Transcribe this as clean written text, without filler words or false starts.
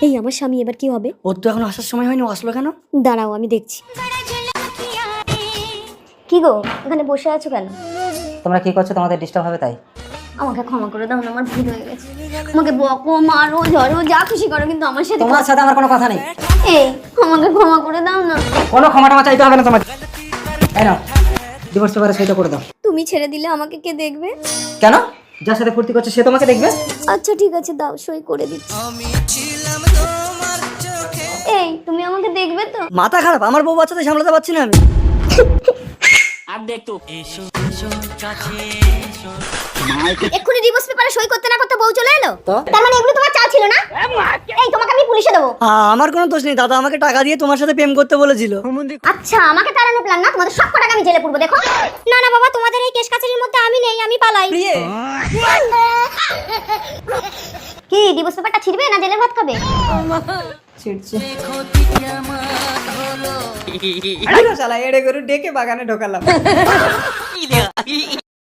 এই আমার স্বামী এবার কি হবে? ওর তো এখন আসার সময় হয়নি, আসলো কেন? দাঁড়াও আমি দেখছি। কি গো, এখানে বসে আছো কেন? তোমরা কি করছো? তোমাদের ডিস্টার্ব হবে তাই। আমাকে ক্ষমা করে দাও না, আমার ভুল হয়ে গেছে। আমাকে বকো, মারো, ঝড়ো, যা খুশি করো, কিন্তু আমার সাথে তোমার সাথে আমার কোনো কথা নেই। এই আমাকে ক্ষমা করে দাও না। কোনো ক্ষমা টমা চাইতে হবে না তোমাকে। এই নাও, ডিভোর্স পেপারে সইটা করে দাও। তুমি ছেড়ে দিলে আমাকে কে দেখবে? কেন? যার সাথে ফুর্তি করছে সে তোমাকে দেখবে। আচ্ছা ঠিক আছে, দাও, সই করে দিচ্ছি। এই তুমি আমাকে দেখবে তো? মাথা খারাপ, আমার বউ বাচ্চাদের সামলাতে পারছি না আমি। এক্ষুনি ডিভোর্স পেপারে সই করতে না করতে বউ চলে এলো। তো? তার মানে এগুলো তোমার চাল ছিল না? এই তোমাকে আমি পুলিশে দেবো। আমার কোনো দোষ নেই, দাদা আমাকে টাকা দিয়ে তোমার সাথে প্রেম করতে বলেছিল। আচ্ছা আমাকে তাড়ানোর প্ল্যান না? তোমাদের সব কটাকে আমি জেলে পুরবো, দেখো। না না বাবা, তোমাদের এই কেস কাছারির মধ্যে আমি নেই, আমি পালাই। কি ডিভোর্স পেপারটা ছিড়বে না জেলের ভাত খাবে? ছিড়ছে। শালা এড়ে গরু ডেকে বাগানে ঢোকালাম।